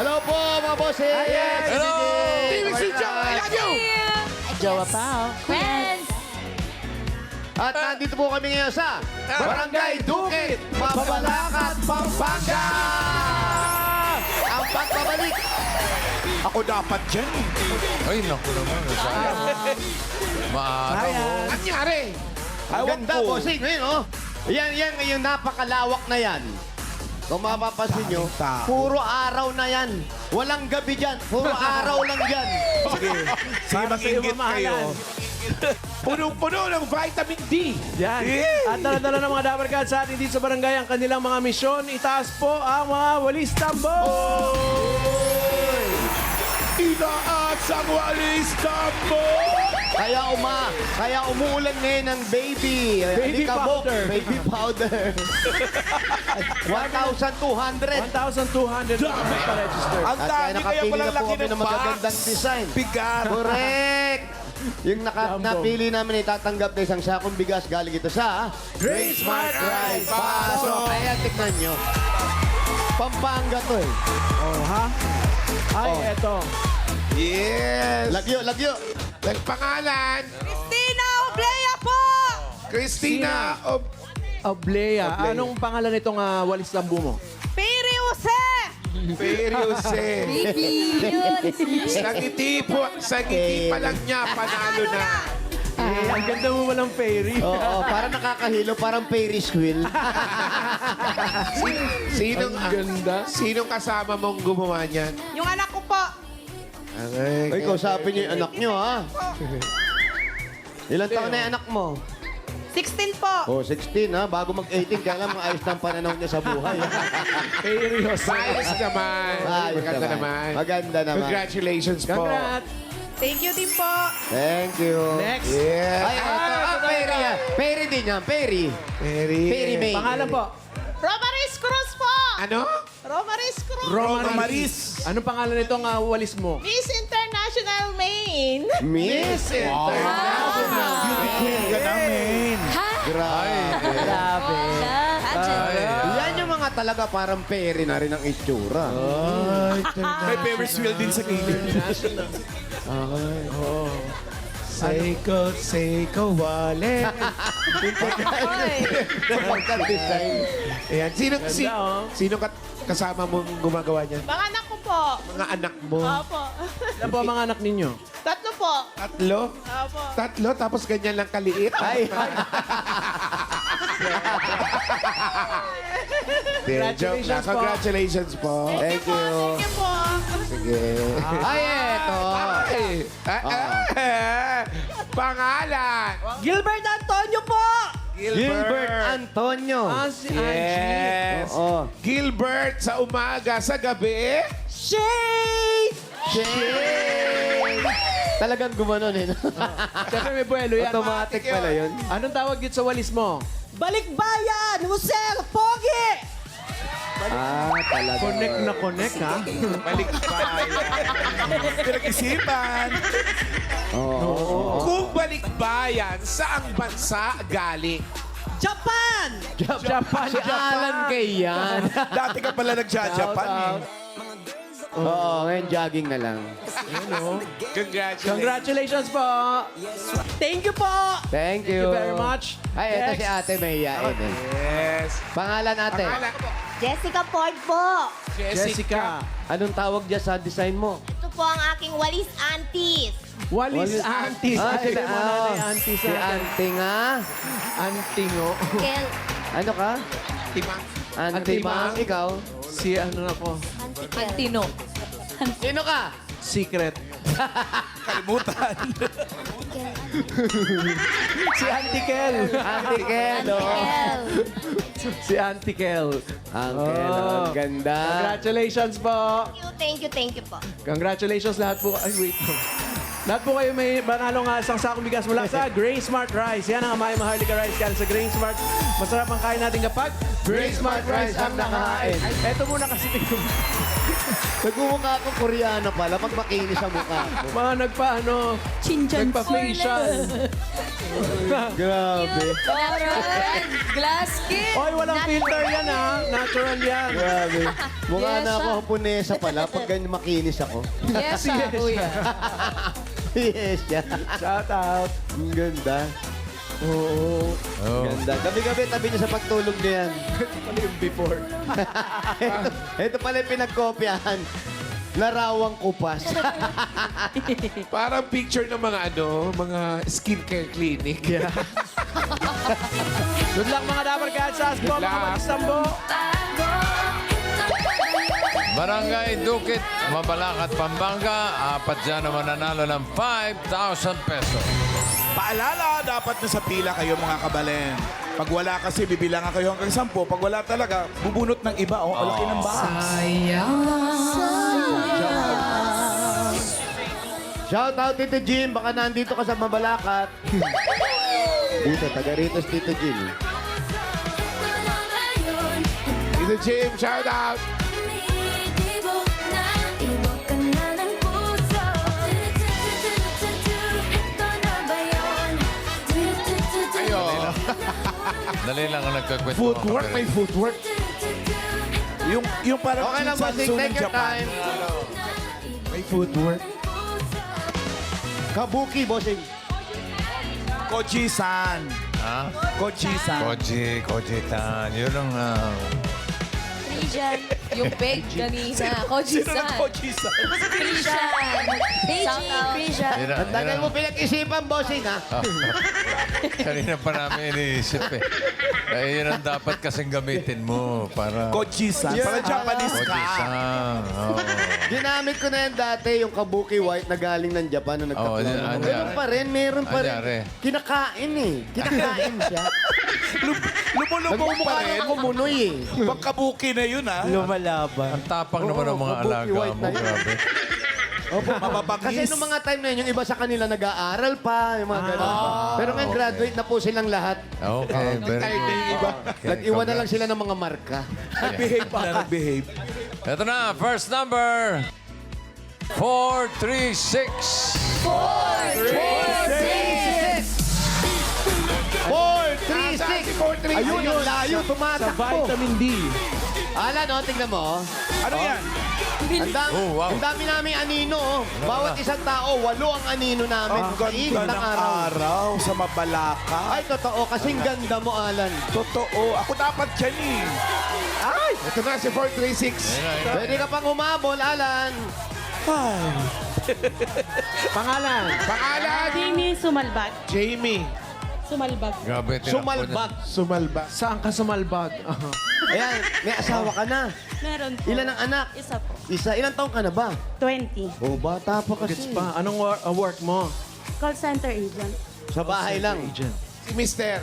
Hello po, mga bossing! Yes! Hello! TV Studio, I love you! Jowa pa, oh. Friends! At nandito po kami ngayon sa Barangay Dukit, Mabalacat, Pampanga! Ang pagpabalik! Ako dapat dyan eh. Ay, naku naman. Maaraw. Ano nangyari? Ang ganda, bossing. Ngayon, oh. Yan, yung napakalawak na yan. Kung mapapansin nyo, tao. puro araw na yan. Walang gabi dyan. Puro araw lang dyan. Sige, mag-ingit kayo. Punong-puno ng vitamin D. Yan. At dala-dala ng mga Dapper Cats sa atin dito sa barangay ang kanilang mga misyon. Itaas po ang mga walis tambo! Itaas ang walis tambo! Kaya umuulan ngayon ng baby. Baby Alikabok, powder. Baby powder. 1,200. 1,200 pa-register. Ang At kaya dami kaya nakapili palang na po laki kami ng ng magagandang box. design. Bigat. Correct! Yung Jumbo. napili namin itatanggap na isang sakong bigas galing ito sa Great Smart Rice. Pasok! Ayan, tignan nyo. Pampanga to eh. Oh, ha? Ay, Oh. eto. Yes. Lagyo. Nagpangalan, Christina Oblea po! Christina of Oblea. Oblea. Anong pangalan nitong walis tambo mo? Piri Jose! Periose. Baby! Yun! Sa ngiti po, sa ngiti pa lang niya, panalo na. Ang ganda mo walang fairy. Oo, parang nakakahilo, parang Ferris wheel. Sinong, Ang ganda. sinong kasama mong gumawa niyan? Yung anak ko po. Ay, kausapin niyo yung anak niyo, ha? Ilan taon na yung anak mo? 16 po. Oh, 16, ha? Bago mag-18, kaya lang maayos na ang pananaw niya sa buhay. Fairy Jose. Ayos naman. Ayos Maganda naman. Maganda naman. Congratulations po. Congrats. Thank you din po. Thank you. Next. Yeah. Ay, ito. Perry yan. Perry din yan. Perry. Perry May. Pangalan po? Romaris Cruz po! Ano? Romaris Cruz! Roma Maris. Anong pangalan nitong walis mo? Miss International Maine! Miss International. Ka namin. Grabe. Grabe. Yan yung mga talaga parang Perry na rin ang itsura. May Ferris wheel din sa gilid. Seiko wallet. Pagka-design. Ayan. Ganda, oh. Sino kasama mong gumagawa niyan? Mga anak ko po. Mga anak mo. Opo. Ano po ang mga anak ninyo? Tatlo po. Tatlo? Opo. Tatlo, tapos ganyan lang kaliit. Ay, Joke lang. Congratulations po. Congratulations po. thank you. Thank you po. Sige. Ay, eto. Pangalan. Gilbert Antonio po! Gilbert Antonio. Si Angie. Yes. Oo. Gilbert sa umaga, sa gabi. Shade! Shane! Talagang gumanon eh. no? Siyempre may buwelo yan. Automatic pala yun. Anong tawag dito sa walis mo? Balikbayan! Jose Pogi! Talaga. Connect na connect, ha? Balik Pinag-isipan. Oo. Kung balikbayan, saang bansa galing? Japan! Japan. Si Alan Kay yan. Dati ka pala nagja-Japan eh. Oo, ngayon jogging na lang. Congratulations. Congratulations po! Thank you po! Thank Thank you. you very much. Ay, ito Next. si ate mahihain eh. Yes. Pangalan ate. Pangalan. Jessica Ford po. Jessica. Anong tawag dyan sa design mo? Ito po ang aking walis aunties. Walis aunties. si Ate mo nanay aunties si auntie nga. Antingo. Kel. Ano ka? Timang. Auntie Auntie Mang, Mang. ikaw? Si ano ako? Antino. Sino ka? Secret. Kalimutan. Si Auntie Kel. Auntie Ken. Antikel. Si Auntie Kel. Uncle, Oh. ang ganda. Congratulations po. Thank you po. Congratulations lahat po. Ay, wait. Lahat po kayo may banalong isang sakong bigas mula sa Grain Smart Rice. Yan ang Amay Maharlika Rice. Kaya sa Grain Smart, masarap ang kain natin kapag Grain Smart Rice ang nakahain. Eto muna kasi. Nagmumukha akong Koreano pala pag makinis ang mukha ko. Mga nagpa-facial. Grabe. Parang glass skin. Oy, walang filter yan ha. Natural yan. Grabe. Mukha Yes, na ako Haponesa pala pag ganyan makinis ako. Yes, kuya. Yes, yan. Shout out. Ang ganda. Oo. Ganda. Gabi-gabi, tabi niya sa pagtulog niya yan. Ano yung before? Ito pala yung pinagkopyahan. Larawang kupas. Parang picture ng mga mga skincare clinic. Yeah. Good luck mga Dapper Kansas. Po, Good mga luck. Magstambo. Barangay Dukit, Mabalacat, Pampanga. Apat dyan naman nanalo ng 5,000 pesos. Paalala, dapat na sa pila kayo mga kabalen. Pag wala kasi, bibilangan kayo hanggang 10. Pag wala talaga, bubunot ng iba. Oh, malaki ng Shout out Tito Jim. Baka nandito ka sa Mabalacat. Dito, taga rito si Tito Jim. Tito Jim, shout out! Ayo. Dali lang ang nagkakwento. Footwork, may footwork. Yung parang Okay lang, bossing. Jitsu ng Take your Japan. time. May footwork. Kabuki, bossing. Koji-san. Ha? Koji-san. Koji-tan. Yun ang... Frijan. Yung bake kanina. Sino ng Koji-san. Koji-san? Frijan. Beijing. Frijan. Ang tagal mo pinag-isipan, bossing, ha? Kanina pa namin iniisip eh. Eh, yun ang dapat kasing gamitin mo para... Koji-san. Yeah. Parang Japanese ka. Koji-san. Oo. Ginamit ko na yan dati, yung kabuki white na galing ng Japan na Oo, nagkaklaro. anyari. Meron pa rin, meron pa Anyari. rin. Kinakain eh. Kinakain siya. Lumulubog pa Nagmumukha rin. ng kumunoy eh. Pagkabuki na yun, ha? Ang tapang naman ng mga kabuki alaga white mo. na yun. Grabe. Mababangis. Kasi nung mga time na yun, yung iba sa kanila nag-aaral pa, yung mga ganun pa. Pero ngayon graduate na po silang lahat. Okay, very Tayo na good. yung iba. Okay, Nag-iwan na lang congrats. sila ng mga marka. Nag-behave pa. Nag-behave. Ito na, first number. 436. 436! Ayun, yung layo, Sa tumatakbo. vitamin D. Alan, oh, tingnan mo. oh. Ano yan? Ang dami, Oh, wow. ang dami naming anino. Oh. Bawat isang tao, 8 ang anino namin. Ang Sa init ganda ng ng araw. araw sa Mabalaka. Ay, totoo. Kasing ganda mo, Alan. Totoo. Ako dapat dyan eh. Ay! Ito na si 436. Pwede ka pang umabol, Alan. Pangalan. Pangalan, Jamie Sumalbag. Jamie. Sumalbag. Grabe, tinakbo niya. Sumalbag. Sumalba. Saan ka sumalbag? Ayan, may asawa ka na. Meron po. Ilan ang anak? Isa po. Isa. Ilang taong ka na ba? 20. Oh, bata pa Gets kasi. pa. Anong work mo? Call center agent. Sa bahay lang. Agent. Si Mr.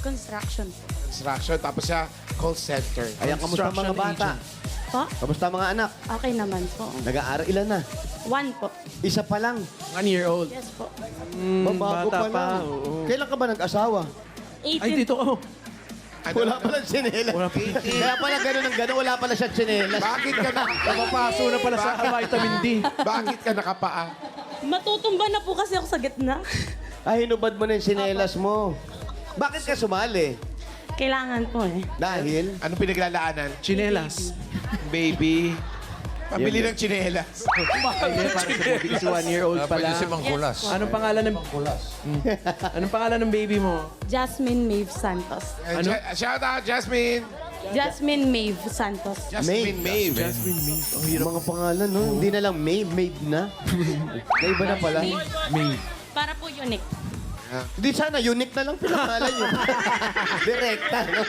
Construction. Construction. Tapos siya, call center. Ayan, kamusta mga Construction bata? Po? Kamusta mga anak? Okay naman po. Nag-aaral ilan na? 1 po. Isa pa lang. 1 year old. Yes po. Babago bata pa lang. pa, oo. Kailan ka ba nag-asawa? 18. Ay, dito ako. Wala pala sinelas. Wala pa. Kaya pala gano'n ng gano'n, wala pala siya sinelas. Bakit ka na? Napapaso na pala sa vitamin D. Bakit ka nakapaa? Matutumba na po kasi ako sa gitna. Ay, hinubad mo na yung sinelas mo. Bakit ka sumali? Kailangan po eh. Dahil? Anong pinaglalaanan? Chinelas. Baby. Pabili ng chinelas. Ay, para sa baby kasi 1 year old pa Pwede si lang. Mangkulas. Anong pangalan ng Anong pangalan ng baby mo? Jasmine Maeve Santos. Ano? Shout out, Jasmine. Jasmine Maeve Santos. Jasmine Maeve. Ang hirap mga pangalan, no? Hindi na lang Maeve, Maeve na. Naiba na pala. Para po unique. Hindi sana, unique na lang pinangalan yun. Direkta, no?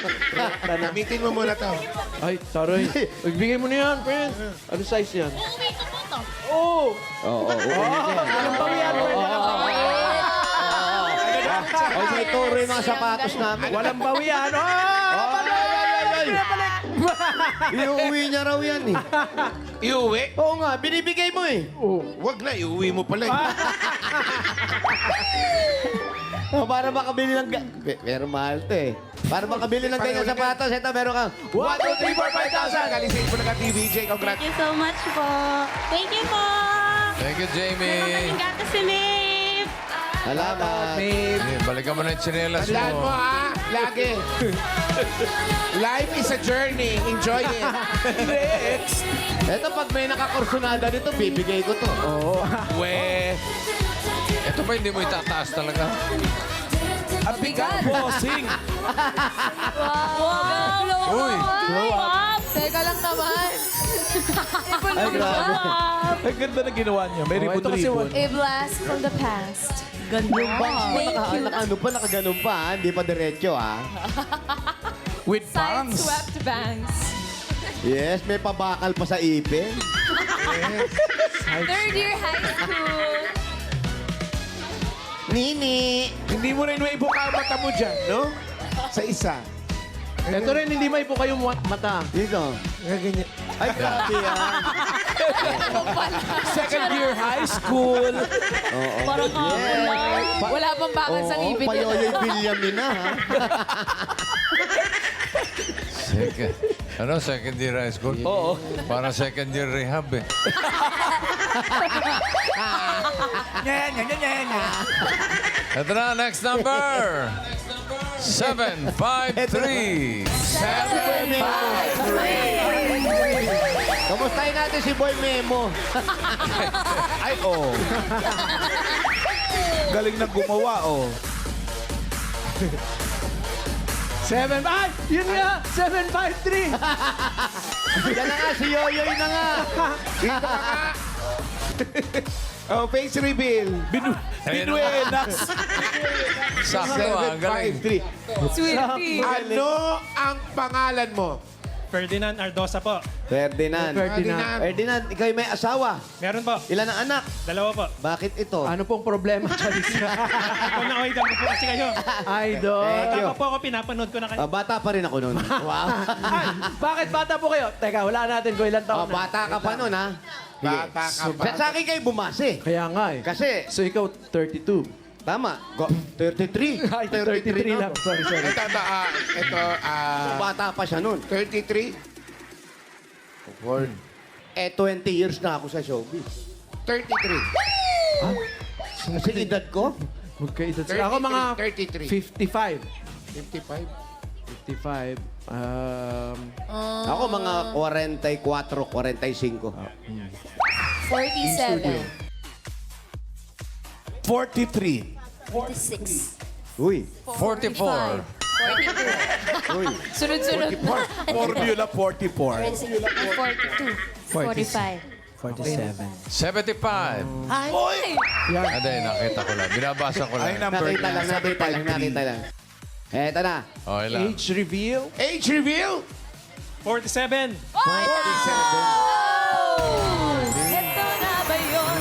Gamitin mo muna to. Ay, taray. Magbigay mo na yan, friend. Ano size yan? Uuwi ko po to. Oo! Oo, oo. Walang bawian, friend. Walang bawian. Ay, may turo yung mga sapatos namin. Walang bawian. Oh! Ay! Iuwi niya raw yan eh. Iuwi? Oo nga, binibigay mo eh. Wag na, iuwi mo pala. Oh, para makabili ng... Pero mahal to eh. Para makabili ng ganyan sapatos, ito meron kang 1, 2, 3, 4, 5,000. Galing sa Ipulaga TVJ. Thank Congrats. you so much po. Thank you po. Thank you, Jamie. Gato si Maeve. Salamat. Okay, balikan mo na yung tsinelas Tandaan mo mo. ha, lagi. Life is a journey. Enjoy it. Next. Ito, pag may nakakursunada dito, bibigay ko to. We. Ito pa hindi mo itataas talaga. At bigat, bossing. Wow! Uy! Wow. Teka lang naman. Ay, grabe. Ang ganda na ginawa niya. May Oh, ito kasi ribbon-ribbon. A blast from the past. Yung bangs mo, Thank you. ano pa, nakaganon pa, ha? Hindi pa diretso, ha? With Side bangs. swept bangs. Yes, may pabakal pa sa ipin. Third year high school. Nini! Hindi mo rin maibuka ang mata mo dyan, no? Sa isa. Ito rin, hindi may po kayong mata. Dito. Ganyan. Ay, grabe, ha? Second year high school. Oo. Parang Wala pang bakal sa Oo, ngipin payoyoy Villamin na, ha? Second year high school? Oo. Parang second year rehab eh. Ito na, next number. 753. Kamustahin natin si Boy Memo. Ay, oh. Galing na gumawa, oh. 7, ay! Yun nga! 753! Yan na nga, si Yoyoy na nga. Oh, face reveal. Binuenas. Sakto ah, ang galing. 753. Sweetie. Ano ang pangalan mo? Ferdinand Ardosa po. Ferdinand. Ferdinand, ikaw may asawa. Meron po. Ilan ang anak? 2 po. Bakit ito? Ano pong problema, Charis? Ako na OIW po kasi kayo. Idol. Thank you. Bata pa po ako, pinapanood ko na kayo. Bata pa rin ako noon. Wow. Bakit bata po kayo? Teka, wala natin kung ilang taon na. Bata ka pa noon, ha? Bata ka pa. Sa akin kayo bumase. Kaya nga eh. Kasi, So ikaw, 32. tama, 33. Ay, 33 lang. ako. Sorry. Ito, Bata pa siya noon. 33, Eh, 20 years na ako sa showbiz. 33. Kasi edad ko, Magkaedad sila. Ako mga 33. 55. 55. 55. ako mga 44, 45. 47. 43. 46. Uy, 44. 42. uy. Sunod-sunod na. Formula 44. 42. 45. 75. Ay! Aday, nakita ko lang. Binabasa ko Ay, lang. number Nakita lang, nakita lang. Eto na. Okay lang. Age reveal. Age reveal? 47. Ito na ba yun?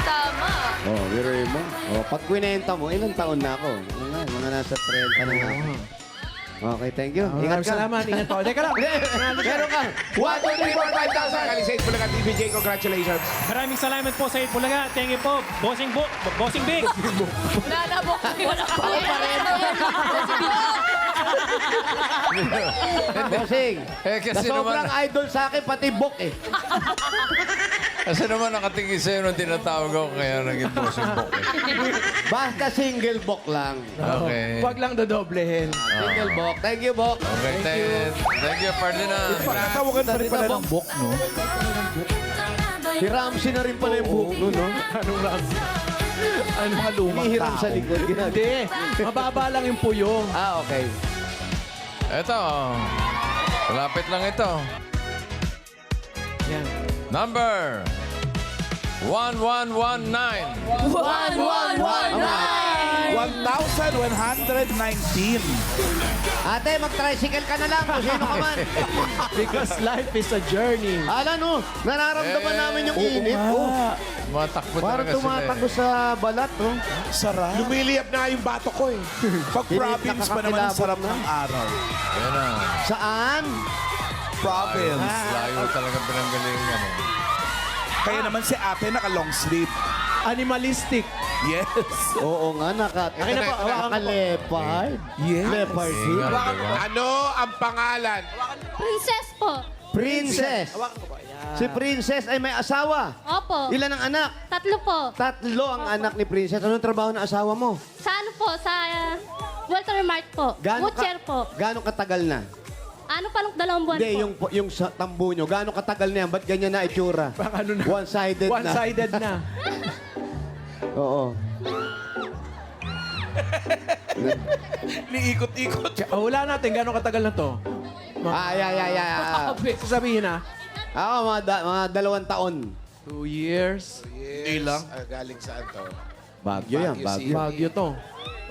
Tama. Oh, biruin mo. Oh, pag kwinenta mo, ilang taon na ako? Ano nga, mga nasa 30 na nga ako. Okay, thank you. Ingat Maraming ka. salamat. Ingat po. Teka lang. Meron ka. 1, 2, 3, 4, 5,000. Galing sa Ipulaga TVJ. Congratulations. Maraming salamat po sa Itbulaga. Thank you po. Bossing Big. Nanabok ko yun ako. Bossing. Eh, kasi Na sobrang naman, idol sa akin, pati Bok eh. kasi naman nakatingin sa'yo nung tinatawag ako kaya naging bossing book eh. Basta single Bok lang. Okay. Huwag lang dodoblehin. Single Bok. Thank you, Bok. Okay, thank you, Ferdinand. Tawagan pa rin pala ng book, no? Si Ramsey na rin pala yung buhok nun, no? Anong lang? Ano mga lumang Hinihiram tao. sa likod. Hindi. Mababa lang yung puyong. Ah, okay. Ito, malapit lang ito. Yan. Number 1119. 1,119. Ate, mag-tricycle ka na lang kung sino ka man. Because life is a journey. Ala, no? Nararamdaman namin yung init. Oh. Matakbo Parang talaga sila tumatakbo eh. sa balat, oh. Sarap. Lumiliyap na yung bato ko eh. Pag province pa naman ang sarap ng araw. Ayan na. Saan? Province. Layo talaga pinanggalingan eh. Kaya naman si ate naka long sleeve. Animalistic. Yes. Oo nga, Akin na po, hawakan ko po. naka-leopard. Yes. Leopard. Ingat, diba? Ano ang pangalan? Princess po. Princess. Hawakan ko po. Yan. Si Princess ay may asawa. Opo. Ilan ang anak? 3 po. 3 ang anak ni Princess. Anong trabaho ng asawa mo? Sa ano po? Sa Walter Mart po. Butcher po. Gaano katagal na? Ano pa lang 2 buwan Hindi, po? yung sa tambo nyo. Gaano katagal na yan? Ba't ganyan na itsura? Baka ano na? One-sided na. One-sided na. Oo. Niikot-ikot. Wala natin, gano'ng katagal na to? Sasabihin na. Ako, mga 2 taon. 2 years. Ilang? Galing saan to? Bagyo yan, Baguio bagyo. Bagyo to.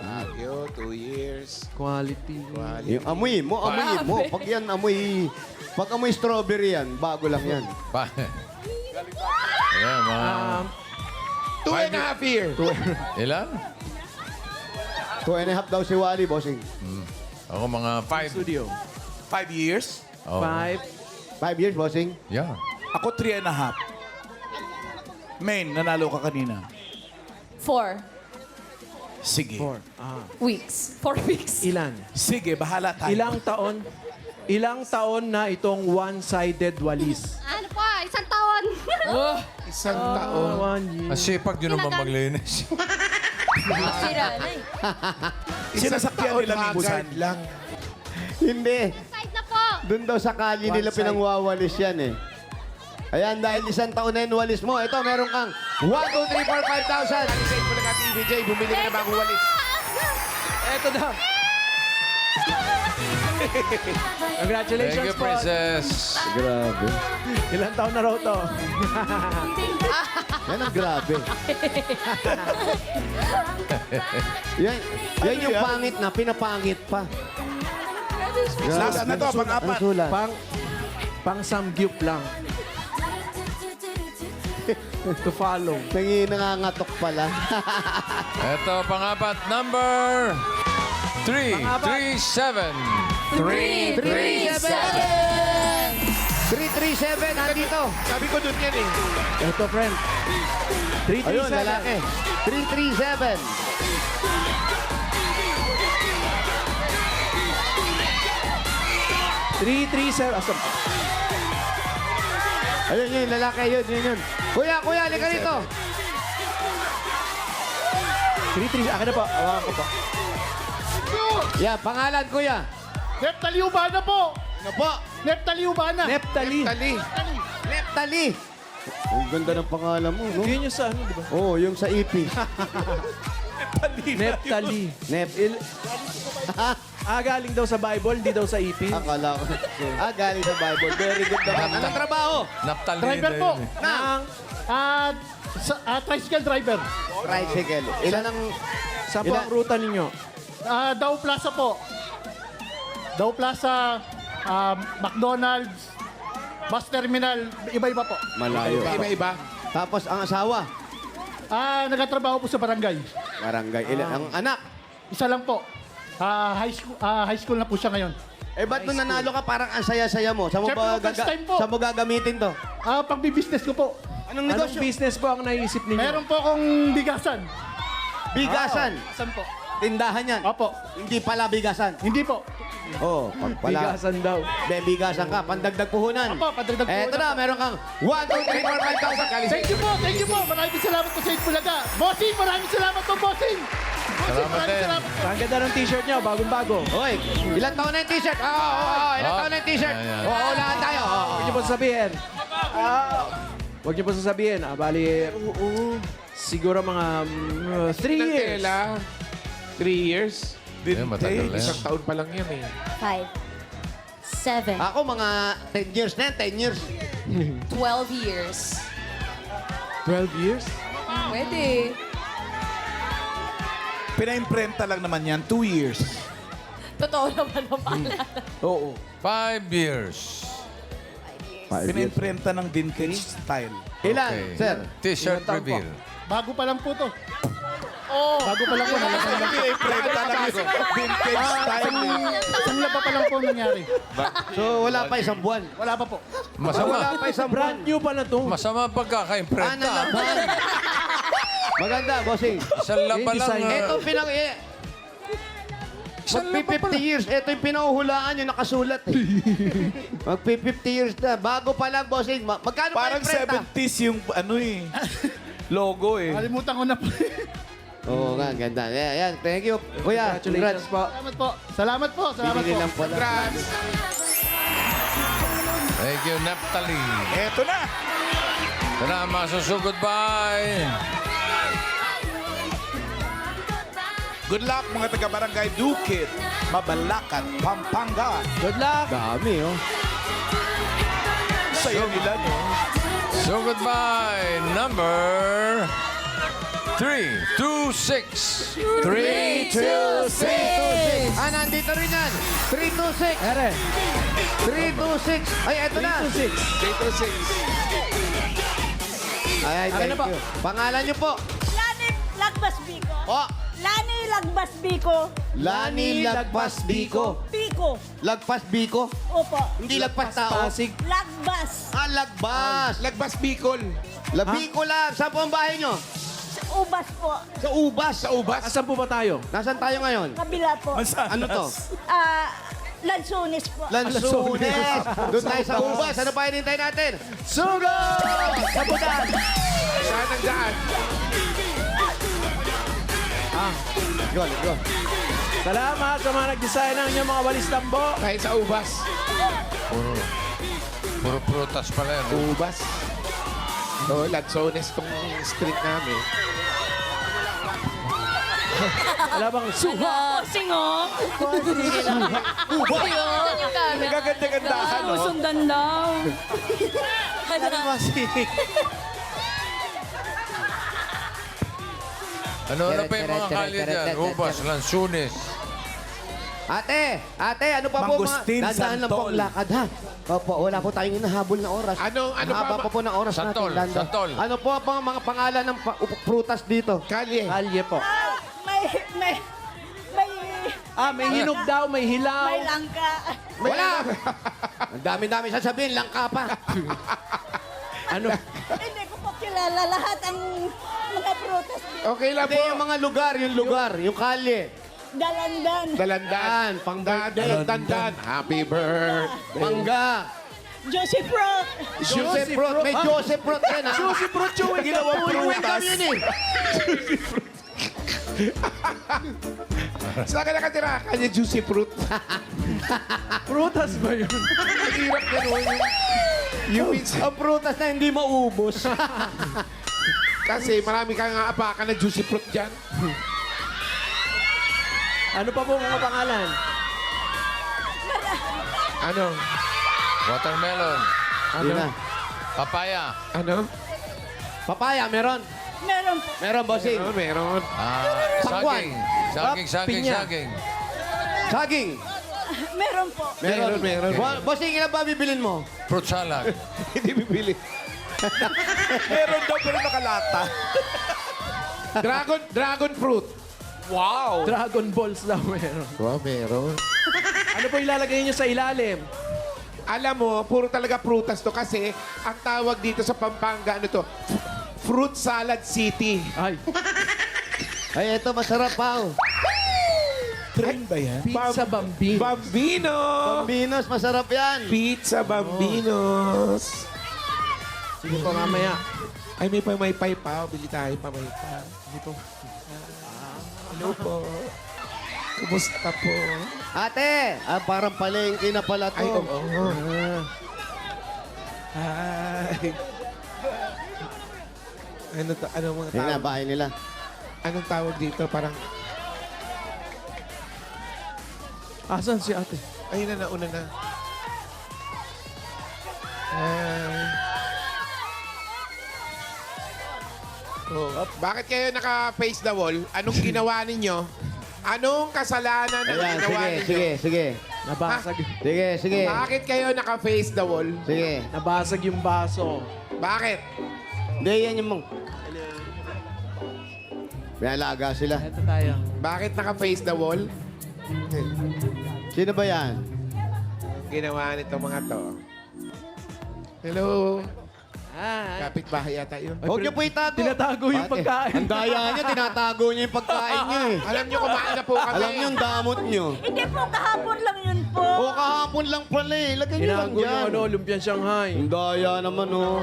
Baguio, 2 years. Quality. Yung amoy mo. Pag yan pag amoy strawberry yan, bago lang yan. Ayan, mga... 2.5 years. Ilan? 2.5 daw si Wally, bossing. Ako mga 5. Studio. 5 years? Oh. 5. 5 years, bossing. Yeah. Ako 3.5. Main, nanalo ka kanina. 4 Sige. 4. weeks. 4 weeks. Ilan? Sige, bahala tayo. Ilang taon na itong one-sided walis? Ano po? 1 taon. Isang taon. 1 year. Ang sipag nyo naman maglinis. Sira na eh. Sinasakyan nila minsan. lang. Hindi. Side na po. Doon daw sa kalye nila pinangwawalis yan eh. Ayan, dahil 1 taon na yung walis mo. Ito, meron kang 1, 2, 3, 4, 5,000. Sa Ipulaga TVJ, bumili ka na bagong walis. Eto na. Congratulations Thank you, po. Princess. Grabe. Ilang taon na raw to? Yan ang grabe. yan yung pangit na, pinapangit pa. Last na to, pang-apat. Ang sulat. Pang samgyup lang. To follow. Nangangatok pala. Ito, pangapat, number 337. 337! 337, nandito. Sabi ko doon yan eh. Ito, friend. Ayun, 337. lalaki. 337. 337. Ayun, yun, lalaki, yun. Kuya, halika rito. 337. Akin na po. Hawakan ko po. Yeah, pangalan, kuya. Neptali Ubana po. Ano po? Neptali Ubana. Neptali. Neftali. Ang ganda ng pangalan mo, no? Yun yung sa ano, di ba? Oo, yung sa ipi. Neptali. Nep. Galing daw sa Bible, di daw sa EP. Akala ko. Galing sa Bible. Very good naman. Anong trabaho? Naptali Driver na po. yun eh. Nang Tricycle driver. Tricycle. Ilan ang... saan po ang ruta ninyo? Dow Plaza po. Dow Plaza, McDonald's, bus terminal, iba-iba po. Malayo. Iba-iba. Tapos ang asawa? Nagtatrabaho po sa barangay. Barangay. Ilan ang anak? Isa lang po. High school na po siya ngayon. Eh, ba't nung nanalo ka parang ang saya-saya mo? Saan mo Siyempre, ba first time po. saan mo gagamitin to? Pagbibusiness ko po. Anong Anong negosyo? business po ang naisip ninyo? Meron po akong bigasan. Bigasan. Saan po? Tindahan yan. Opo. Hindi pala bigasan. Hindi po. Oo, pag pala. Bigasan daw. Bigasan ka, pandagdag puhunan. Opo, pandagdag puhunan. Eto na, meron kang 1, 2, 3, 4, 5,000. Thank you po. Thank you po. Maraming salamat po sa Itbulaga. Bossing, maraming salamat po, Bossing. Bossing, Salamat maraming din. salamat po. Ang ganda ng t-shirt niyo, bagong-bago. Hoy, ilang taon na yung t-shirt? Ilang taon na yung t-shirt? Ayan. Oo, lahat tayo. Huwag niyo po sasabihin. Huwag niyo po sasabihin. Bali, siguro mga 3 years. Tela. 3 years. Ayun, matagal na yan. Isang taon pa lang yan eh. 5 7 Ako, mga 10 years na yan, 10 years. 12 years. 12 years? Pwede. Pinaimprenta lang naman yan, 2 years. Totoo naman ang paalala. Oo. 5 years. 5 years. Pinaimprenta ng vintage style. Ilan, Okay. sir? T-shirt Ilang taon po? reveal. Bago pa lang po to. Bago pa lang po. Pinaimprenta lang yung vintage style. Isang laba pa lang po nangyari. So, wala pa isang buwan. Wala pa po. Wala Masama. pa isang buwan. Brand new pala to. Masama ang pagkakaimprenta. Nalaban. Maganda, bossing. Isang laba lang. design. Ito pinang... Magpi-50 years. Ito yung pinauhulaan yung nakasulat eh. Magpi-50 years na. Bago pa lang, bossing. Magkano pa Parang yung prenta? 70s yung ano eh. Logo eh. Kalimutan ko na po. Oo nga, ganda. Yan, thank you. Kuya, Congratulations congrats. po. Salamat po. Salamat po. Salamat Binili po. lang pala. Congrats. Thank you, Naphtali. Eto na. Ito na, masusugod bye. Good luck mga taga-barangay Dukit, Mabalacat, Pampanga. Good luck. Dami, oh. Saya nila, no? So goodbye, number 326. 326. Ah, nandito rin yan. 326. Ere. 326. Ay, eto na. 326. 326. Ay, thank po? you. Pangalan niyo po? Lani Lagbas Biko. Oh, Lani Lagbas Biko. Lani Lagpas Biko. Biko. Lagpas Biko? Opo. Hindi lagpas tao. Pasig. Lagbas. Ah, Lagbas. Lagbas Bicol. Labiko lang. Saan po ang bahay niyo? Ubas po. Sa Ubas. Sa Ubas. Asan po ba tayo? Nasaan tayo ngayon? Kabila po. Ano to? Lansunis po. Lansunes. Doon tayo sa Ubas. Ano pa hinintay natin? Sugod! Sabutan! Saan ang daan? Let's go, let's go. Salamat sa mga nag-design ng inyong mga walis tambo. Kahit sa Ubas. Puro prutas pala yan. Ubas. So, Lanzones tong street namin. Wala bang suha? Singo. Nagaganda-gandahan, no? Susundan daw. Ano pa yung mga kalye dyan? Ubas, Lansunes. Ate, ano pa po Mangustin, mga... Dadaan lang po ang santol. lakad, ha? Opo, wala po tayong inahabol na oras. Ano Haba pa- pa po ng oras Santol, natin. Dandan. santol. Ano po ang mga pangalan ng prutas dito? Kalye. Kalye po. May May hinog daw, may hilaw. may langka. Wala! Ang dami-dami sasabihin, langka pa. Ano? Hindi ko po kilala lahat ang mga prutas dito. Okay lang Hindi, po. yung mga lugar, yung kalye. Dalandan. Dalandan. Pang birthday. Dandan. Happy birthday. Mangga. Joseph Rock. Joseph Prot. May Joseph Prot yan, ha? Joseph Prot, chewing gum. Ginawang Chewing prutas. gum yun, eh. Saan ka nakatira? Kanya juicy fruit. Prutas ba yun? Ang hirap gano'n. Yung minsan. Ang prutas na hindi maubos. Kasi marami kang aapakan na juicy fruit dyan. Ano pa po mga pangalan? Ano? Watermelon. Yun na. Papaya. Ano? Papaya, meron. Meron po. Meron, bossing. Meron. Saging. Pinya. Saging. Saging. Meron po. Meron. Bossing, ilan ba bibilin mo? Fruit salad. Hindi bibili. Meron daw pero nakalata. Dragon fruit. Wow! Dragon Balls daw meron. Wow, meron. Ano po ilalagay niyo sa ilalim? Alam mo, puro talaga prutas to kasi ang tawag dito sa Pampanga, ano to? Fruit Salad City. Ay, Ay, ito, masarap pa. Train ba yan? pizza bambino. Bambino! Pambinos, masarap yan. Pizza Bambinos. Sige po mamaya. Ay, may pamaypay pa. Bili tayo pamaypay. Hello po. Kumusta po? Ate, parang palengke na pala to. Ay, oo. Ay. Ano to? Ano mga Yan na, tawag? bahay nila. Anong tawag dito? Parang, Asan si ate? ayun na, nauna na. Ay. Oh. Bakit kayo naka-face the wall? Anong ginawa ninyo? Anong kasalanan ang Ayan, ginawa ninyo? sige. Nabasag. Sige. Bakit kayo naka-face the wall? Sige. Nabasag yung baso. Bakit? Hindi, yan yung mong... May alaga sila. Ito tayo. Bakit naka-face the wall? Sino ba yan? Ginawa nito mga to. Hello? Kapit-bahay yata yun. Huwag niyo po itago. Tinatago yung Ate, pagkain. Ang daya niya, tinatago niya yung pagkain niya eh. Alam nyo, kumain na po kami. Alam niyo yung damot niyo. Hindi po, kahapon lang yun po. O kahapon lang pala eh. Lagyan niyo lang Tinago yung dyan. ano, Lumpiang Shanghai. Ang daya naman oh.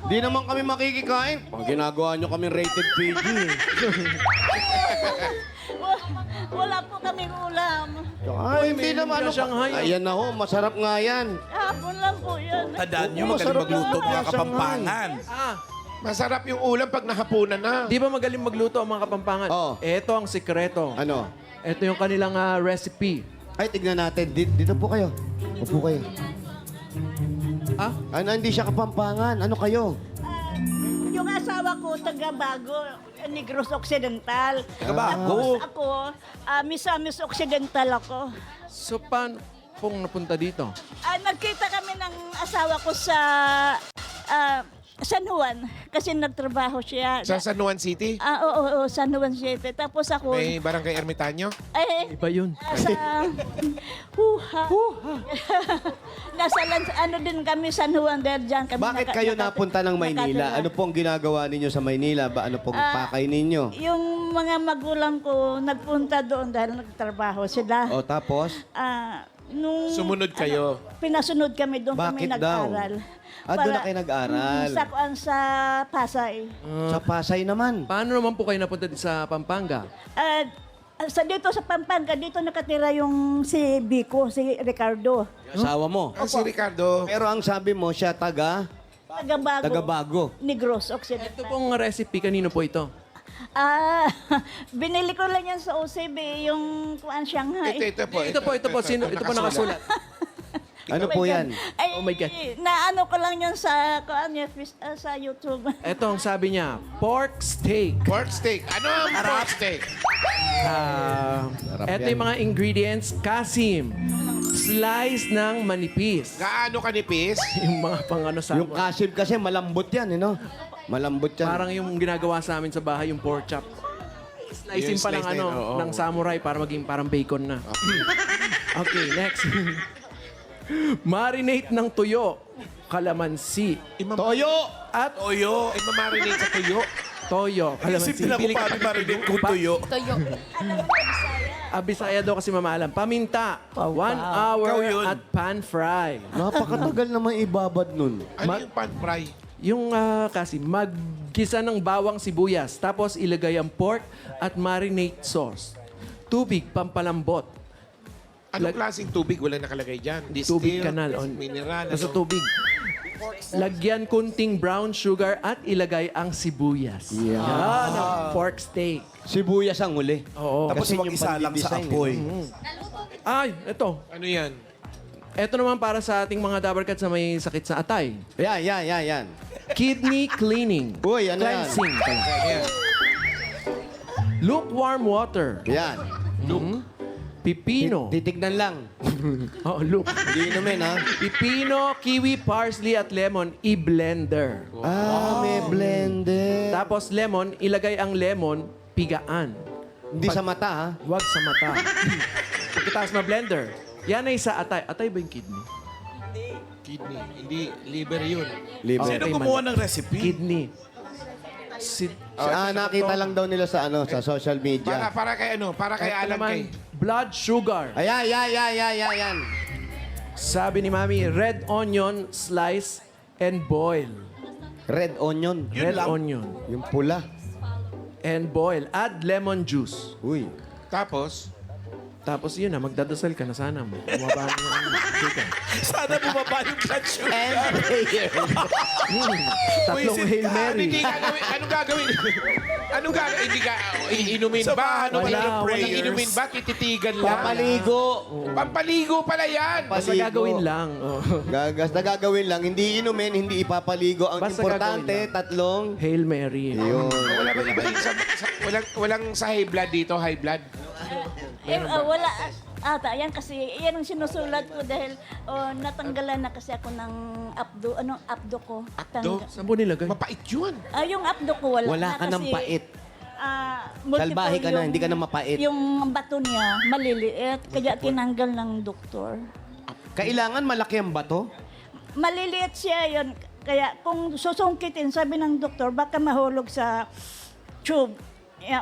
Di naman kami makikikain. Pag ginagawa niyo kami rated PG. Wala po kaming ulam. Ay, hindi naman. Ano, Shanghai, oh. ayan na ho, masarap nga yan. Kahapon lang po yan. Tandaan nyo, Oo, magaling masarap magluto yan. mga Shanghai. kapampangan. Masarap yung ulam pag nahapunan na. Di ba magaling magluto ang mga Kapampangan? Oo. Ito ang sikreto. Ano? Ito yung kanilang recipe. Ay, tignan natin. Dito po kayo. Upo kayo. Ah? Ano, hindi siya Kapampangan. Ano kayo? Yung asawa ko, taga-Bago, Negros Occidental. Taga-Bago? Tapos ako, Misamis Occidental ako. So, paano pong napunta dito? Nagkita kami ng asawa ko sa San Juan kasi nagtrabaho siya. Sa San Juan City, Oo, San Juan City. Tapos ako, may barangay Ermitanyo. eh, Iba yun. sa Huha. Ano din kami San Juan dahil dyan kami. Bakit kayo napunta ng Maynila? Ano pong ginagawa ninyo sa Maynila? Ano pong pakay ninyo? Yung mga magulang ko nagpunta doon dahil nagtrabaho sila. O, tapos? Nung Sumunod kayo. Pinasunod kami doon kami Bakit daw? nag-aral. Doon na kayo nag-aral. Sa Pasay. Sa Pasay naman. Paano naman po kayo napunta dito sa Pampanga? Dito sa Pampanga, dito nakatira yung si Biko, si Ricardo. Asawa mo. Si Ricardo. Pero ang sabi mo, siya Taga-Bago. taga-Bago. Negros Ito Occidental. pong recipe, kanino po ito? Binili ko lang yan sa OCB, yung kuan Shanghai. Ito po. Ito po. Sino? Ito po nakasulat. Ano po yan? Oh Ay, my God. Naano ko lang yan sa, sa YouTube. Ito ang sabi niya, pork steak. Pork steak. Ano ang pork steak? Ito yan. yung mga ingredients. Kasim. Slice ng manipis. Gaano kanipis? Yung mga pang-ano sa... Yung kasib kasi malambot yan, no? Malambot yan. Parang yung ginagawa sa amin sa bahay, yung pork chop. Slicein Yung pa ng slice na yun, oo. ng samurai para maging parang bacon na. Okay, next. Marinate ng tuyo, kalamansi, Toyo! at Toyo. Ay, mamarinate sa tuyo. toyo, Kasi kalamansi. pinakupami marinig kung tuyo. Toyo. Bisaya daw kasi mamaalam. Paminta, 1 Ikaw hour yun. at pan fry. Napakatagal naman ibabad nun. Ano yung pan fry? Yung kasi maggisa ng bawang sibuyas, tapos ilagay ang pork at marinate sauce. Tubig, pampalambot. Anong klaseng tubig wala nakalagay dyan? Tubig Distilled, kanal. mineral. Basta ano? tubig. Lagyan kunting brown sugar at ilagay ang sibuyas. Yan ang pork steak. Sibuyas ang huli. Oo. Tapos Kasi huwag yung isa lang sa pandidesign, apoy. Ay, ito. Ano yan? Ito naman para sa ating mga dabarkad sa may sakit sa atay. Yan. Kidney cleaning. Uy, ano yan? Cleansing. Yan. Lukewarm water. Yan. Pipino. Titignan lang. Oh, look. Hindi inumin, ha? Pipino, kiwi, parsley at lemon, i-blender. May blender. Tapos lemon, ilagay ang lemon, pigaan. Hindi sa mata, ha? Huwag sa mata. Pagkatapos ma-blender, yan ay sa atay. Atay ba yung kidney? Kidney. Hindi, liver yun. Liver. Sino Okay, gumawa man. ng recipe? Kidney. Nakita lang daw nila sa sa social media. Para kay ano? Para kay Ito Alan kay. naman, blood sugar. Ayan. Sabi ni Mami, red onion, slice, and boil. Red onion. Yun Red lang. onion. Yung pula. And boil. Add lemon juice. Uy. Tapos, Tapos yun na, magdadasal ka na sana. Bumaba na yung chicken. Sana bumaba yung blood sugar. Tatlong Hail Mary. Hindi gagawin. Anong gagawin? Anong gagawin? Hindi ka inumin Sa ba? bahay, Ano wala, walang prayers. inumin ba? Tititigan lang. Papaligo. Pampaligo pala yan. Basta Paligo. gagawin lang. Oh. Gagawin lang. Hindi inumin, hindi ipapaligo. Ang Basta importante, gagawin lang. tatlong... Hail Mary. Yun. Wala ba iba walang sa high blood dito, high blood? Wala ata yan kasi yan ang sinusulat ko dahil natanggalan na kasi ako ng abdo ko. Abdo? Saan po nilagay? Mapait yun. Yung abdo ko wala Wala na ka ng kasi, pait. multiple Salbahe ka na, yung- hindi ka na mapait. Yung bato niya maliliit kaya tinanggal ng doktor. Kailangan malaki ang bato? Maliliit siya yun Kaya kung susungkitin, sabi ng doktor, baka mahulog sa tube.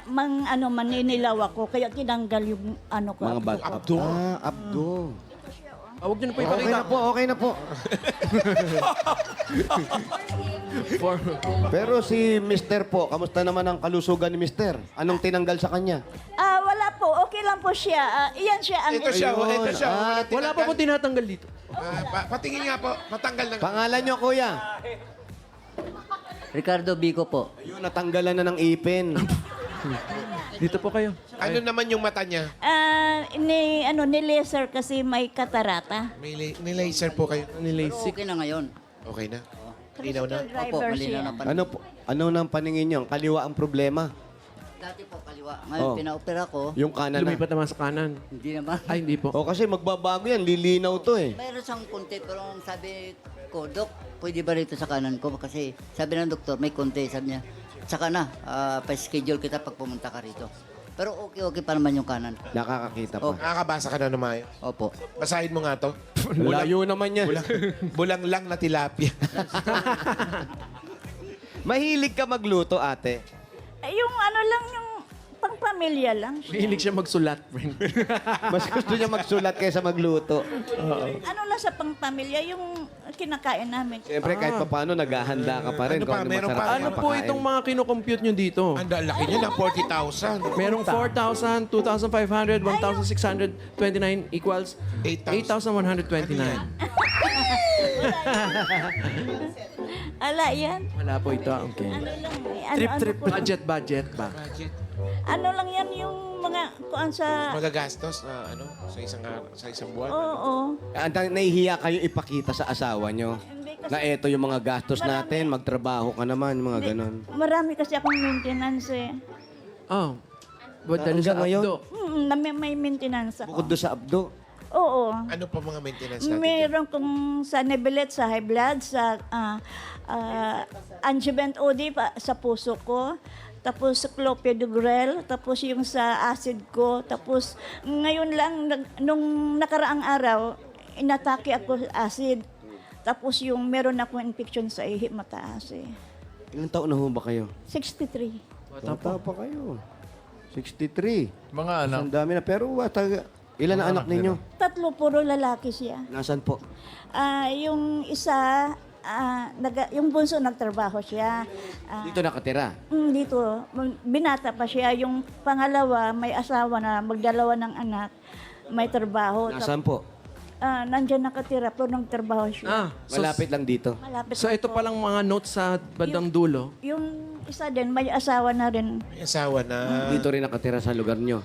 Maninilaw ako, kaya tinanggal yung ano ko. Mga bag. Abdo. Abdo. Huwag niyo na po Okay ipakita. na po, okay na po. Pero si Mister po, kamusta naman ang kalusugan ni Mister? Anong tinanggal sa kanya? Wala po, okay lang po siya. Iyan siya ang... Ito siya, ito siya. Wala pa po tinatanggal dito. Patingin nga po, patanggal na. Pangalan niyo, kuya? Ricardo Bico po. Ayun, natanggalan na ng ipin. Dito po kayo. Ano naman yung mata niya? Ni-laser kasi may katarata. May laser po kayo. Nilasik. Okay na ngayon. Okay na? Linaw na? Opo, Driver malinaw siya. na pa. Ano po? Ano nang paningin niyo? Kaliwa ang problema. Dati po kaliwa. Ngayon, Oh. pinaopera ko. Yung kanan na. Lumipat naman sa kanan. Hindi naman. Ay, hindi po. O kasi magbabago yan, lilinaw to eh. Mayroon siyang konti, pero ang sabi ko, Dok, pwede ba rito sa kanan ko? Kasi sabi ng doktor, may konti. Sabi niya, saka na, pa-schedule kita pag pumunta ka rito. Pero okay pa naman yung kanan. Nakakakita pa. Nakakabasa ka na naman. Opo. Basahin mo nga to. Layo naman yan. Bulang lang na tilapia. Mahilig ka magluto, ate. Yung ano lang, yung pang-pamilya lang. Mahilig siya magsulat, friend. Mas gusto niya magsulat kaysa magluto. Ano lang sa pang-pamilya, yung kinakain namin. Siyempre, kahit pa paano, naghahanda ka pa rin. Ano kung pa? ano Meron masarap pa? na Ano po pakain. itong mga kinocompute nyo dito? Ang laki niya na 40,000. Merong 4,000, 2,500, 1,629 equals 8,129. Ala, yan. Wala po ito. Okay. Ano lang, Trip. Budget ba? Ano lang yan yung mga kuan sa... Magagastos na sa isang buwan. Oo. Nahihiya kayo ipakita sa asawa nyo Hindi kasi na eto yung mga gastos natin, magtrabaho ka naman, mga ganon. marami kasi akong maintenance eh. Oh. But dahil sa Hanggang ngayon? abdo. May maintenance ako. Bukod doon sa abdo. Oo. Ano pa mga maintenance natin? Meron kong sa nebelet, sa high blood, sa angioment OD sa puso ko. Tapos sa clopidogrel, tapos yung sa acid ko. Tapos ngayon lang, nung nakaraang araw, inatake ako sa acid. Tapos yung meron akong infection sa ihi, mataas eh. Ilang taon na ho ba kayo? 63. Bata pa kayo. 63. Mga anak. Ang dami na. Pero ilan na anak ninyo? 3, puro lalaki siya. Nasaan po? Yung isa, yung bunso nagtrabaho siya. Dito nakatira. Dito, binata pa siya. Yung pangalawa, may asawa na, magdalawa ng anak, may trabaho. Nasaan po? Nandyan nakatira, pero nagtrabaho siya. Malapit lang dito. Malapit So lang ito po. palang mga notes sa bandang dulo. Yung isa din, may asawa na rin. May asawa na. Dito rin nakatira sa lugar nyo.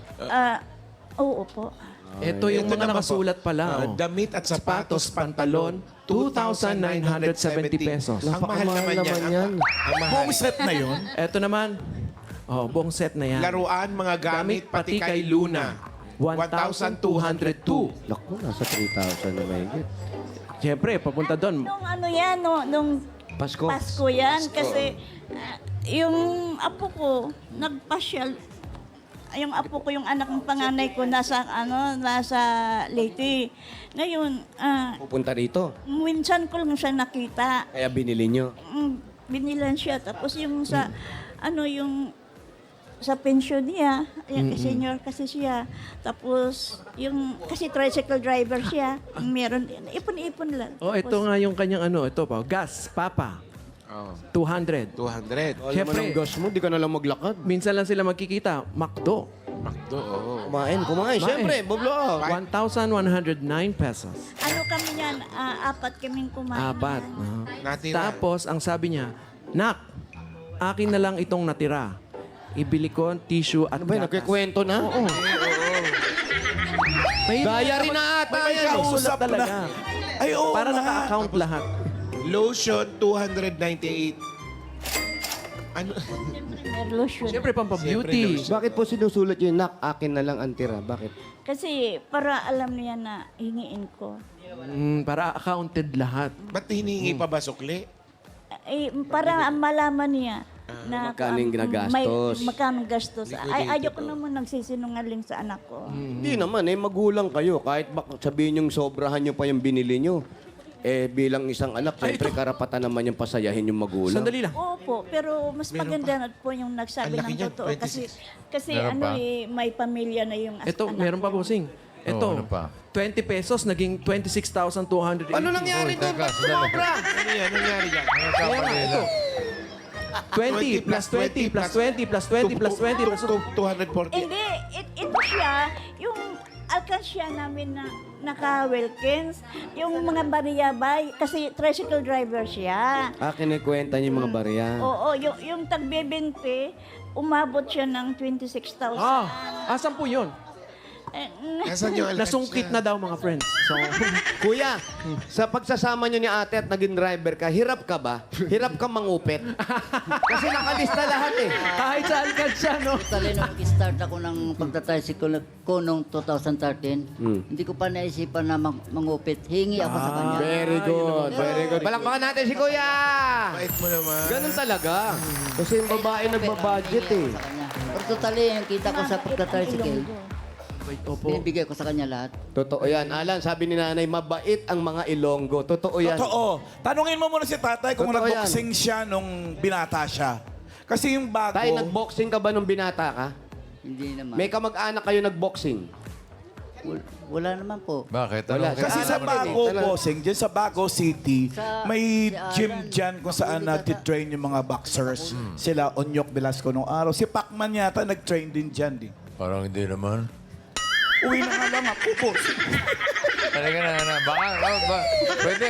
Oo po. Ito yung Ito mga naman nakasulat po. pala. Oh. Damit at sapatos, pantalon, 2,970 pesos. Ang mahal naman yan. Ang mahal. Buong set na yun. Ito naman, buong set na yan. Laruan, mga gamit, pati kay Luna. 1,202. Naku, nasa 3,000 na mahigit. Siyempre, papunta doon. Nung ano yan, nung Pasko. Pasko yan, kasi yung apo ko, nagpasyal. Yung apo ko, yung anak ng panganay ko, nasa Leyte. Ngayon, Pupunta rito. minsan ko lang siya nakita. Kaya binili nyo. Binilan siya. Tapos yung sa, yung sa pension niya, senior kasi siya. Tapos, kasi tricycle driver siya, meron, ipon-ipon lang. Oh, ito nga yung kanyang ito pa. Gas, papa. Oh, 200. 200. Alam mo Siyempre. ng gas mo, di ka na lang maglakad. Minsan lang sila magkikita. McDo. Makdo, oo. Kumain. Siyempre, bublo. 1,109 pesos. Ano kami yan? 4 kaming kumain. 4. Natira. Tapos, ang sabi niya, Nak, akin na lang itong natira. Ibili ko tissue at Ano ba yun? gatas. Nagkikwento na? Oo. May Diary na ata May yan. kausap talaga. na. Ay, oo Para nga. naka-account lahat. Lotion, 298. Ano? Lotion. Siyempre, pampa-beauty. Bakit po sinusulat yun, Nak, akin na lang ang tira? Bakit? Kasi para alam niya na hingiin ko. Para accounted lahat. Ba't hinihingi pa ba sukli? Para malaman niya na magkano yung ginagastos. magkano gastos. Ayoko naman nagsisinungaling sa anak ko. Hindi naman, magulang kayo. Kahit sabihin yung sobrahan nyo pa yung binili nyo. bilang isang anak, siyempre karapatan naman yung pasayahin yung magulang. Sandali lang. Opo, pero mas maganda na po yung nagsabi ng totoo. Kasi Meron pa? may pamilya na yung Ito, anak meron pa, ko. bossing. Ito, ano pa? 20 pesos, naging 26,280. Ano nangyari doon? teka, Ba't sandali. sumobra? Ano yan? Nangyari dyan? Kaya nga, ito. 20 plus 20 plus 20 plus 20 plus 20 plus 240. Hindi, ito siya, yung alkansya namin na naka-Wilkins, yung mga bariyabay, kasi tricycle driver siya. Kinikwenta niyo yung mga barya. Oo, yung tagbe-20, umabot siya ng 26,000. Asan po yun? Nasaan yung Nasungkit na daw, mga friends. So, Kuya, sa pagsasama niyo ni ate at naging driver ka, hirap ka ba? Hirap ka mangupit? Kasi nakalista lahat eh. kahit sa alkansya, no? Tali nung mag-start ako ng pagtatricycle ko noong 2013, hindi ko pa naisipan na mangupit. Hingi ako sa kanya. Very good, very good. Palakpakan natin si Kuya! Bait mo naman. Ganun talaga. Kasi yung babae nagbabudget eh. Sa kanya. Pero totally, yung kita ko sa pagtatricycle, binibigay ko sa kanya lahat. Totoo yan. Alan, sabi ni nanay, mabait ang mga Ilonggo. Totoo yan. Totoo. Tanungin mo muna si tatay kung Totoo nag-boxing siya nung binata siya. Kasi yung bago... Tay, nag-boxing ka ba nung binata ka? Hindi naman. May kamag-anak kayo nag-boxing? Wala naman po. Bakit? Wala. Ano? Kasi sa Alam mo Bago din eh. boxing, dyan sa Bago City, Sa- may si Alan, gym dyan kung saan nagtitrain yung mga boxers. Sila, Onyok Velasco nung araw. Si Pacman yata nag-train din dyan. Parang hindi naman. Uwi na nga lang ako, boss. Talaga na. Baka,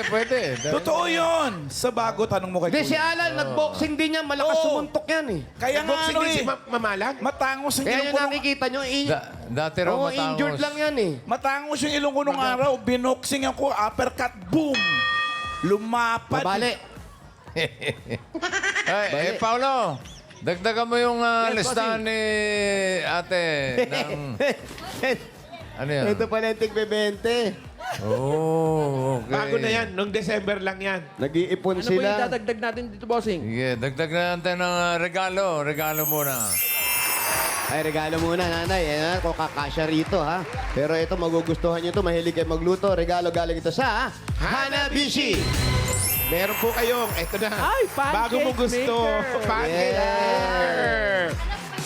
pwede. Totoo yun. Sa Bago, tanong mo kay Hindi, si Kuya. Alan, nag-boxing din yan. Malakas Oo. sumuntok yan eh. Kaya nga Boxing ano din si eh. Mamalang? Matangos yung Kaya ilong yung ko nung... nakikita nyo, Dati raw matangos. injured lang yan eh. Matangos yung ilong ko nung araw. Binoxing ako, uppercut, boom! Lumapad. Mabali. Paolo, dagdagan mo yung Yes, listahan ni ate ng... Ano yan? Ito pala yung tig-20. Oh, okay. Bago na yan. Nung December lang yan. Nag-iipon Ano po yung sila. dadagdag natin dito, bossing? Sige, dagdag na natin ng regalo. Regalo muna. Ay, regalo muna, nanay. Ayan, kung kakasya rito, ha? Pero ito, magugustuhan nyo ito. Mahilig kayo magluto. Regalo galing ito sa Hanabishi. Meron po kayong, eto na. Ay, pancake Bago mo gusto. maker. Pancake maker.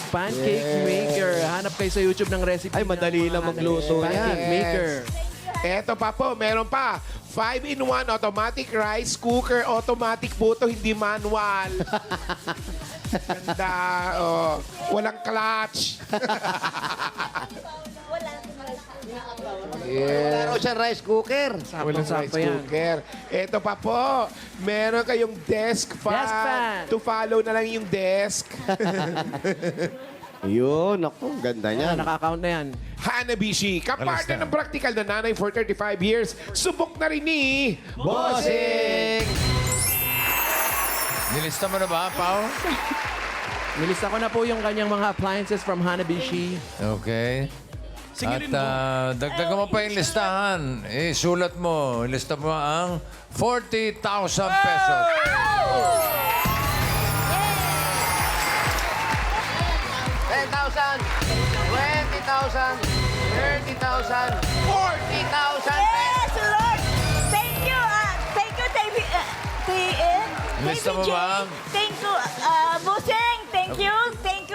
Pancake maker. Hanap kayo sa YouTube ng recipe. Ay, madali lang magluto Pancake yan. maker. Eto pa po, meron pa. 5-in-1 automatic rice cooker. Automatic po ito, hindi manual. Ganda. Oh, walang clutch. Meron siya rice cooker. Walang rice cooker. Eto pa po, meron kayong desk fan. Desk fan. To follow na lang yung desk. Yun, ako, ganda niya. Nakaka-count na yan. Hanabishi, kapartner ng practical na nanay for 35 years. Subok na rin ni Bossing! Nilista mo na ba, Pao? Nilista ko na po yung kanyang mga appliances from Hanabishi. Okay. Singilin At mo. dagdagan mo pa yung listahan. Sulat mo. Ilista mo ang 40,000 pesos. 10,000, 20,000, 30,000, 40,000 Yes, Lord! Thank you, Lista mo ba? Thank you, Buseng. Thank you,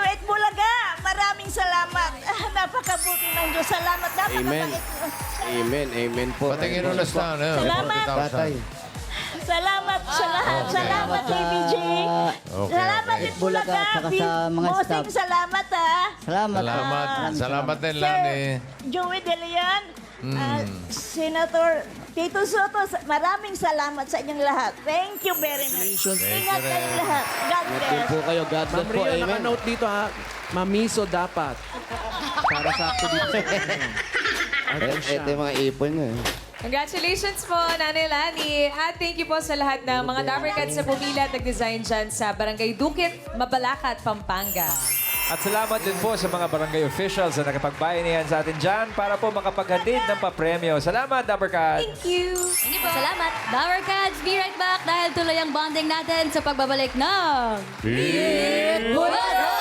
Ed Bulaga. Maraming salamat. Napakabuti ng Diyos. Salamat. Amen. Napakabait. Amen po. Patingin yung listahan. Salamat. 40,000. Tatay. Salamat sa lahat. Okay. Salamat, KBJ. Okay, Salamat, okay. Ed Bulaga. Saka sa mga Buseng, staff. salamat, ha. Salamat. Salamat. Salamat din, Sir Lani. Joey De Leon, Senator Tito Soto, maraming salamat sa inyong lahat. Thank you very much. Ingat kayong lahat. God Ingat din bless. po kayo. God Ma'am bless po. Rio, Amen. naka-note dito ha. Mamiso dapat. Para sakto dito. Ito yung mga ipon niya. Congratulations po, Nanay Lani. At thank you po sa lahat ng mga Dapper Cats na pumila at nag-design dyan sa Barangay Dukit, Mabalacat, Pampanga. At salamat din po sa mga barangay officials na nakapagbayanihan sa atin dyan para po makapaghatid ng papremyo. Salamat, Dappercat! Thank you. Thank you po. Salamat. Dower Cats, be right back dahil tuloy ang bonding natin sa pagbabalik ng... Bulaga!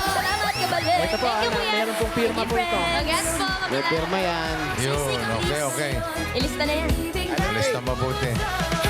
Salamat, kabalik. Ito po, Thank you, Ana, Kuya. meron pong pirma po ito. Yes po, May pirma yan. Yun, okay. Ilista na yan. Alis na mabuti.